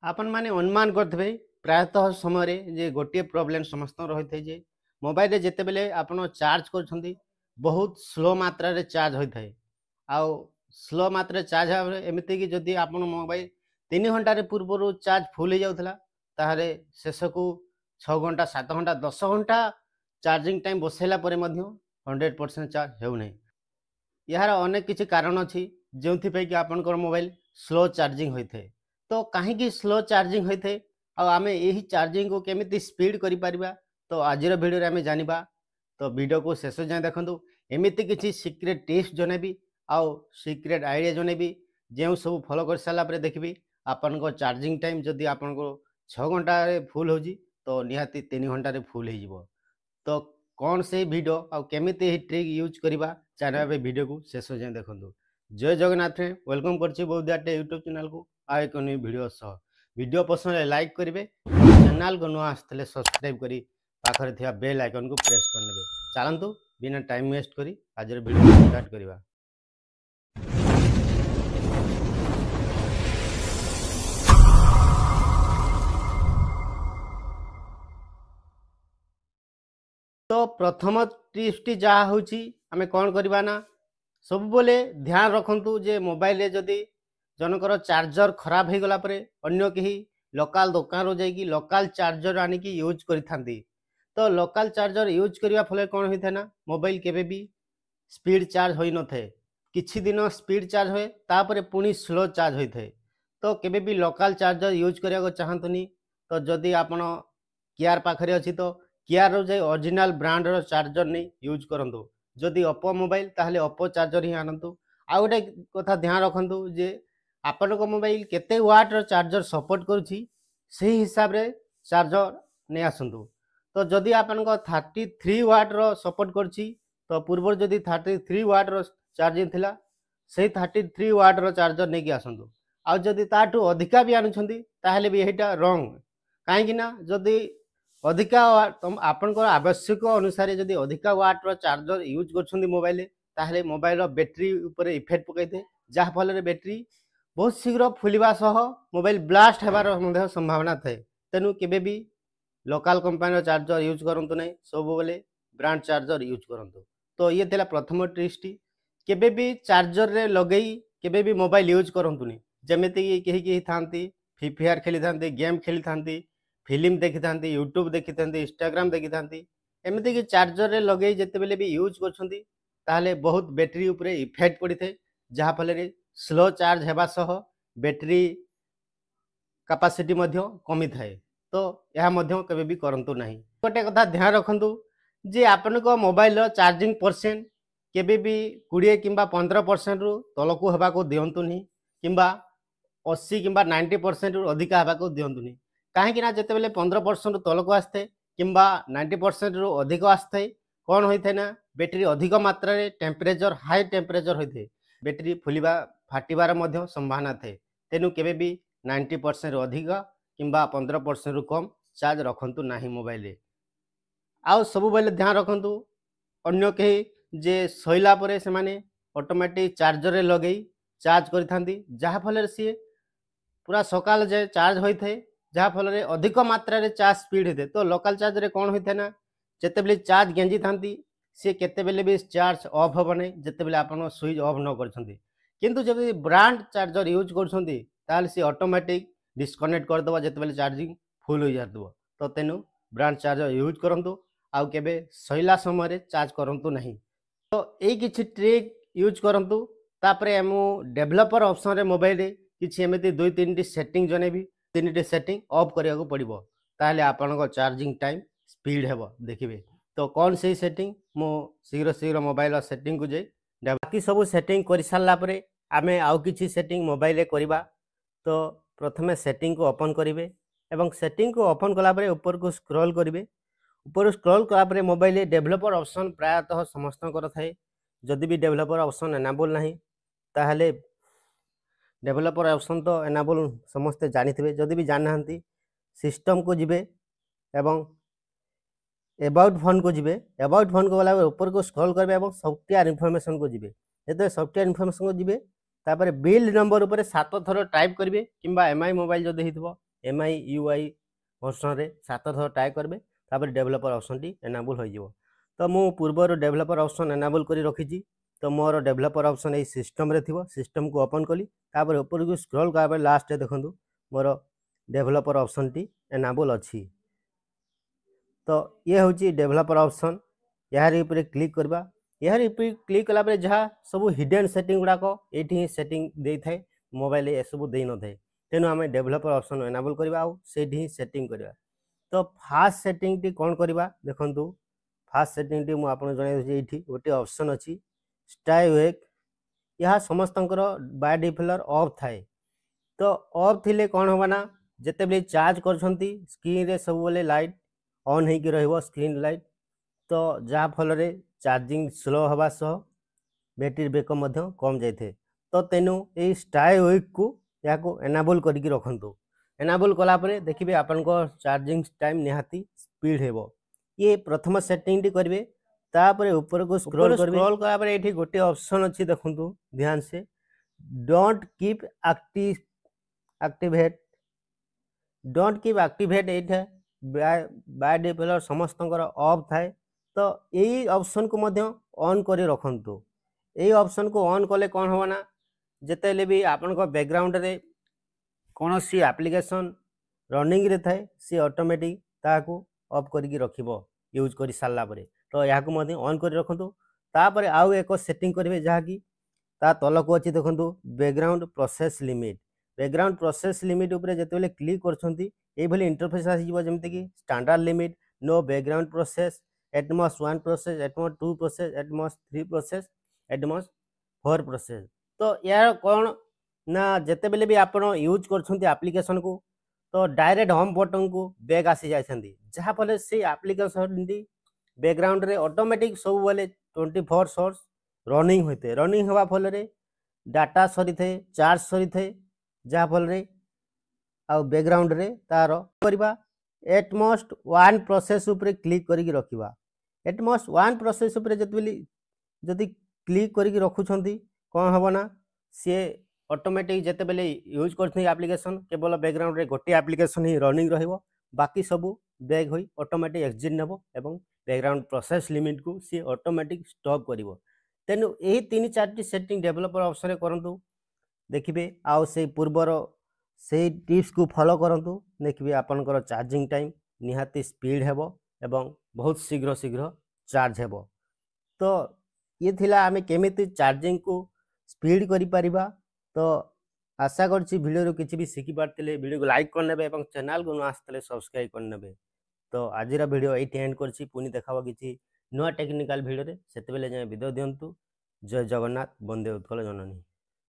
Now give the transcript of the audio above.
आपण माने अनुमान करथिबे प्रायतः समय रे जे गोटे प्रॉब्लम समस्त रही जे मोबाइल रे जेते बेले आपण चार्ज करछंती बहुत स्लो मात्रा रे चार्ज होई थाए आउ स्लो मात्रा चार्ज हाबे एमिति कि जदि आपण मोबाइल 3 घंटा रे पूर्व चार्ज फुल हो जाउथला ताहारे शेष को 6 घंटा 7 घंटा 10 घंटा चार्जिंग टाइम बसैला परे मध्य 100% चार्ज हेउ नै यार अनेक किसी कारण अच्छी जो कि आपंकर मोबाइल स्लो चार्जिंग होता है तो कहीं स्लो चार्जिंग होता है आम यही चार्जिंग को केमी स्पीड करा तो आज भिडियो आम जाना तो वीडियो को शेष जाए देखूँ एमती किसी सिक्रेट टिप्स जनइबी आउ सिक्रेट आइडिया जनइबी जो सब फॉलो कर सारापर देखी आपण चार्जिंग टाइम जदि आपन को 6 घंटा फुल हो तो निहाती 3 घंटा फुल हो तो कौन से वीडियो आ केमिति ही ट्रिक यूज करवा चाहे वीडियो को शेष जाए देखूँ जय जगन्नाथ वेलकम कर बौद्धाटे यूट्यूब चैनल को आ एक न्यू वीडियो सह वीडियो पसंद लाइक करेंगे चैनल को नुआ आसते सब्सक्राइब करी पाखरे थिया बेल आइकन को प्रेस करने चलतु बिना टाइम वेस्ट करी आज वीडियो स्टार्ट करवा। तो प्रथम टिप्स जहाँ हूँ आम कौन करवा ना सब बोले ध्यान रखु जे मोबाइल रे जदि जनकर चार्जर खराब हो गला परे अन्य कहीं लोकल दुकान जाकि लोकल चार्जर आनिकी यूज करी तो लोकल चार्जर यूज करने फल कौन होता है ना मोबाइल केबे भी स्पीड चार्ज हो न थे किछि दिन स्पीड चार्ज हुए तापर पुणी स्लो चार्ज होता है तो केबे भी लोकल चार्जर यूज करने चाहतुनी तो जदि आपण कियार पाखरे अच्छी तो कियार जाए ओरिजिनल ब्रांड रो चार्जर नहीं यूज करंतु जदि ओप्पो मोबाइल ताहले ओप्पो चार्जर ही आनंतु आ गोटे कथा ध्यान रखु जे आपण मोबाइल केते वाट रो चार्जर सपोर्ट करुछि से हिसाब रे चार्जर नहीं आसतु तो जदि आपण 33 वाट रो सपोर्ट करछि तो पूर्व जदि 33 वाट रो चार्जिंग थिला से 33 वाट रो चार्जर नहीं आसतु आ जदि ताठू अधिका भी आनुछंती ताहले भी एटा रॉन्ग काहे ना जदि अधिका आपंकर आवश्यक अनुसार जदि अधिका वाट रो चार्जर यूज कर मोबाइल ताहले मोबाइल रो बैटरी ऊपर इफेक्ट पकई थे जहाँ फल बैटरी बहुत शीघ्र फुलवा सह मोबाइल ब्लास्ट होबार संभावना थाए तेणु केबे भी लोकल कंपनी चार्जर यूज करंतु नहीं सब बेले ब्रांड चार्जर यूज करंतु। तो ये थिला प्रथम ट्रिक्स केबे भी चार्जर रे लगई केबे भी मोबाइल यूज करंतु नहीं जमिति कहीं थांती फ्री फायर खेली थांती गेम खेली थांती फिल्म देखी था यूट्यूब देखी था इंस्टाग्राम देखी था एमती कि चार्जर रे लगे जिते बेले भी यूज कर बहुत बैटरी उपरे इफेक्ट पड़ी थे जहाँ फल स्लो चार्ज हेबा सह बैटरी कैपेसिटी कमी थाए तो यह कभी भी करंतु नहीं। गोटे कथा ध्यान रखु जे आपन को मोबाइल चार्जिंग परसेंट केबे भी 20 कि 15% रु तलकू हेबा को दियंतु नहीं किंबा 80 कि 90% रु अधिका हेबा को दियंतु नहीं कहीं जिते बेले 15% तलक आसते कि 90% रु अधिक आसते कौन होता है ना बैटरी अधिक मात्रा रे टेम्परेचर हाई टेम्परेचर होते बैटरी फुलवा फाटिबार संभावना थे तेणु केबे भी 90% रु अधिक कि 15% रु कम चार्ज रखंतु नहीं मोबाइल रे। आउ सब बेले ध्यान रखंतु अन्य कहीं जे सैला परे से माने ऑटोमेटिक चार्जर रे लगे चार्ज करि थांती जहाँ फल सी पूरा सकाल जे चार्ज होता है जहाँ फल अधिक मात्रा रे चार्ज स्पीड होते तो लोकल चार्ज रे कौन होता है ना जिते बेले चार्ज गेंजी था सी केते बेले भी चार्ज ऑफ हम नहीं जिते बेले आपन स्विच ऑफ न करछंती किंतु जब ब्रांड चार्जर यूज करछंती ताल सी ऑटोमेटिक डिस्कनेक्ट कर दबा जिते बेले चार्जिंग फुल हो जातबो तो तेनु ब्रांड चार्जर यूज करंतु आउ केबे सैला समय रे चार्ज करंतु नहीं। तो यही किछि ट्रिक यूज करंतु तापरे हम डेवलपर ऑप्शन रे मोबाइल रे किछि एमिति 2-3 सेटिंग जनेबी 3 सेटिंग ऑफ करिया को पड़िबो ताले आपन चार्जिंग टाइम स्पीड हेबो देखिबे। तो कौन से सेटिंग मो शीघ्र मोबाइल सेटिंग को जाई बाकी सब सेटिंग कर सारा परे आमे आउ किछि सेटिंग मोबाइल रे करबा। तो प्रथमे सेटिंग को ओपन करिवे एवं सेटिंग को ओपन कला परे ऊपर को स्क्रॉल करिवे ऊपर स्क्रॉल कला परे मोबाइल डेवलपर ऑप्शन प्रायतः समस्त कर थाए जदि भी डेवलपर ऑप्शन एनाबल नहीं ताहले डेवलपर ऑप्शन तो एनाबल समस्ते जानी थे जदि भी जाना सिस्टम को जिबे एवं अबाउट फोन को जिबे अबाउट फोन को गला ऊपर को स्क्रॉल करबे एवं सॉफ्टवेयर इनफॉरमेशन को जिबे जते सॉफ्टवेयर इनफॉरमेशन को जिबे तापर बिल नंबर ऊपर 7 थरो टाइप करिवे किंबा एमआई मोबाइल जदि हितबो MIUI ଭର୍ସନରେ 7 ଥର ଟ୍ରାଏ କରିବେ ତାପରେ ଡେଭଲପର ଅପସନଟି ଏନାବୁଲ ହୋଇଯିବ। ତ ମୁଁ ପୂର୍ବରୁ ଡେଭଲପର ଅପସନ ଏନାବୁଲ କରି ରଖିଛି। ତ ମୋର ଡେଭଲପର ଅପସନ ଏଇ ସିଷ୍ଟମରେ ଥିବ। ସିଷ୍ଟମକୁ ଓପନ କଲି ତାପରେ ଉପରକୁ ସ୍କ୍ରୋଲ କଲା ପରେ ଲାଷ୍ଟରେ ଦେଖନ୍ତୁ ମୋର ଡେଭଲପର ଅପସନଟି ଏନାବୁଲ ଅଛି। ତ ଇଏ ହେଉଛି ଡେଭଲପର ଅପସନ। ଏହାରି ଉପରେ କ୍ଲିକ୍ କରିବା। ଏହାରି ଉପରେ କ୍ଲିକ୍ କଲା ପରେ ଯାହା ସବୁ ହିଡେନ୍ ସେଟିଂ ଗୁଡ଼ାକ ଏଇଠି ହିଁ ସେଟିଂ ଦେଇଥାଏ, ମୋବାଇଲ ଏସବୁ ଦେଇନଥାଏ। ତେଣୁ ଆମେ ଡେଭଲପର ଅପସନ ଏନାବୁଲ କରିବା ଆଉ ସେଇଠି ହିଁ ସେଟିଂ କରିବା। ତ ଫାଷ୍ଟ ସେଟିଂଟି କ'ଣ କରିବା ଦେଖନ୍ତୁ। ଫାଷ୍ଟ ସେଟିଂଟି ମୁଁ ଆପଣଙ୍କୁ ଜଣାଇ ଦେଉଛି। ଏଇଠି ଗୋଟିଏ ଅପସନ୍ ଅଛି ଷ୍ଟାଇ ୱେକ୍। ଏହା ସମସ୍ତଙ୍କର ବାଇ ଡିଫଲ୍ଟ ଅଫ୍ ଥାଏ। ତ ଅଫ୍ ଥିଲେ କ'ଣ ହେବ ନା ଯେତେବେଳେ ଚାର୍ଜ କରୁଛନ୍ତି ସ୍କ୍ରିନ୍ରେ ସବୁବେଳେ ଲାଇଟ୍ ଅନ୍ ହେଇକି ରହିବ ସ୍କ୍ରିନ୍ ଲାଇଟ୍। ତ ଯାହାଫଳରେ ଚାର୍ଜିଂ ସ୍ଲୋ ହେବା ସହ ବ୍ୟାଟେରୀ ବ୍ୟାକଅପ୍ ମଧ୍ୟ କମ୍ ଯାଇଥାଏ। ତ ତେଣୁ ଏଇ ଷ୍ଟାଇ ୱେକ୍କୁ ଏହାକୁ ଏନାବୁଲ କରିକି ରଖନ୍ତୁ। ଏନାବୁଲ କଲା ପରେ ଦେଖିବେ ଆପଣଙ୍କ ଚାର୍ଜିଂ ଟାଇମ୍ ନିହାତି ସ୍ପିଡ୍ ହେବ। ଇଏ ପ୍ରଥମ ସେଟିଂଟି କରିବେ। ତାପରେ ଉପରକୁ ସ୍କ୍ରୋଲ କଲା ପରେ ଏଇଠି ଗୋଟିଏ ଅପସନ୍ ଅଛି ଦେଖନ୍ତୁ ଧ୍ୟାନ ସେ don't keep activate. Don't keep activate ଏଇଟା ବାଇ ଡିଫଲ୍ଟ ସମସ୍ତଙ୍କର ଅଫ୍ ଥାଏ। ତ ଏଇ ଅପସନ୍କୁ ମଧ୍ୟ ଅନ୍ କରି ରଖନ୍ତୁ। ଏଇ ଅପସନ୍କୁ ଅନ୍ କଲେ କ'ଣ ହେବ ନା ଯେତେବେଳେ ବି ଆପଣଙ୍କ ବ୍ୟାକଗ୍ରାଉଣ୍ଡରେ କୌଣସି ଆପ୍ଲିକେସନ୍ ରନିଂରେ ଥାଏ ସେ ଅଟୋମେଟିକ୍ ତାହାକୁ ଅଫ୍ କରିକି ରଖିବ ୟୁଜ୍ କରି ସାରିଲା ପରେ। ତ ଏହାକୁ ମଧ୍ୟ ଅନ୍ କରି ରଖନ୍ତୁ। ତାପରେ ଆଉ ଏକ ସେଟିଂ କରିବେ ଯାହାକି ତା ତଳକୁ ଅଛି ଦେଖନ୍ତୁ background process limit. Background process limit ଉପରେ ଯେତେବେଳେ କ୍ଲିକ୍ କରୁଛନ୍ତି ଏଇଭଳି ଇଣ୍ଟରଫେସ୍ ଆସିଯିବ ଯେମିତିକି standard limit, no background process, at most 1 process, at most 2 process, at most 3 process, at most 4 process. ତ ଏହାର କ'ଣ ନା ଯେତେବେଳେ ବି ଆପଣ ୟୁଜ୍ କରୁଛନ୍ତି ଆପ୍ଲିକେସନକୁ ତ ଡାଇରେକ୍ଟ ହୋମ୍ ବଟନକୁ ବ୍ୟାକ୍ ଆସି ଯାଇଥାନ୍ତି, ଯାହାଫଳରେ ସେଇ ଆପ୍ଲିକେସନଟି ବ୍ୟାକଗ୍ରାଉଣ୍ଡରେ ଅଟୋମେଟିକ୍ ସବୁବେଳେ 24 ରନିଂ ହୋଇଥାଏ। ରନିଂ ହେବା ଫଳରେ ଡାଟା ସରିଥାଏ, ଚାର୍ଜ ସରିଥାଏ, ଯାହାଫଳରେ ଆଉ ବ୍ୟାକଗ୍ରାଉଣ୍ଡରେ ତାର କରିବା ଏଟମସ୍ 1 ପ୍ରୋସେସ୍ ଉପରେ କ୍ଲିକ୍ କରିକି ରଖିବା। ଏଟମସ୍ 1 ପ୍ରୋସେସ୍ ଉପରେ ଯେତେବେଳେ ଯଦି କ୍ଲିକ୍ କରିକି ରଖୁଛନ୍ତି କ'ଣ ହେବ ନା ସିଏ ଅଟୋମେଟିକ୍ ଯେତେବେଳେ ୟୁଜ୍ କରୁଛନ୍ତି ଆପ୍ଲିକେସନ୍ କେବଳ ବ୍ୟାକଗ୍ରାଉଣ୍ଡରେ ଗୋଟିଏ ଆପ୍ଲିକେସନ୍ ହିଁ ରନିଂ ରହିବ, ବାକି ସବୁ ବ୍ୟାକ୍ ହୋଇ ଅଟୋମେଟିକ୍ ଏକ୍ଜିଟ୍ ନେବ ଏବଂ ବ୍ୟାକଗ୍ରାଉଣ୍ଡ ପ୍ରୋସେସ୍ ଲିମିଟ୍କୁ ସିଏ ଅଟୋମେଟିକ୍ ଷ୍ଟପ୍ କରିବ। ତେଣୁ ଏହି 3-4ଟି ସେଟିଂ ଡେଭଲପର ଅପସନରେ କରନ୍ତୁ, ଦେଖିବେ ଆଉ ସେଇ ପୂର୍ବର ସେଇ ଟିପ୍ସକୁ ଫଲୋ କରନ୍ତୁ, ଦେଖିବେ ଆପଣଙ୍କର ଚାର୍ଜିଂ ଟାଇମ୍ ନିହାତି ସ୍ପିଡ୍ ହେବ ଏବଂ ବହୁତ ଶୀଘ୍ର ଚାର୍ଜ ହେବ। ତ ଇଏ ଥିଲା ଆମେ କେମିତି ଚାର୍ଜିଂକୁ ସ୍ପିଡ୍ କରିପାରିବା। ତ ଆଶା କରୁଛି ଭିଡ଼ିଓରୁ କିଛି ବି ଶିଖିପାରିଥିଲେ। ଭିଡ଼ିଓକୁ ଲାଇକ୍ କରିନେବେ ଏବଂ ଚ୍ୟାନେଲକୁ ନ ଆସିଥିଲେ ସବସ୍କ୍ରାଇବ୍ କରିନେବେ। ତ ଆଜିର ଭିଡ଼ିଓ ଏଇଠି ଏଣ୍ଡ କରିଛି। ପୁଣି ଦେଖା ହେବ କିଛି ନୂଆ ଟେକ୍ନିକାଲ ଭିଡ଼ିଓରେ। ସେତେବେଳେ ଯାଏଁ ବିଦାୟ ଦିଅନ୍ତୁ। ଜୟ ଜଗନ୍ନାଥ, ବନ୍ଦେ ଉତ୍କଳ ଜନନୀ।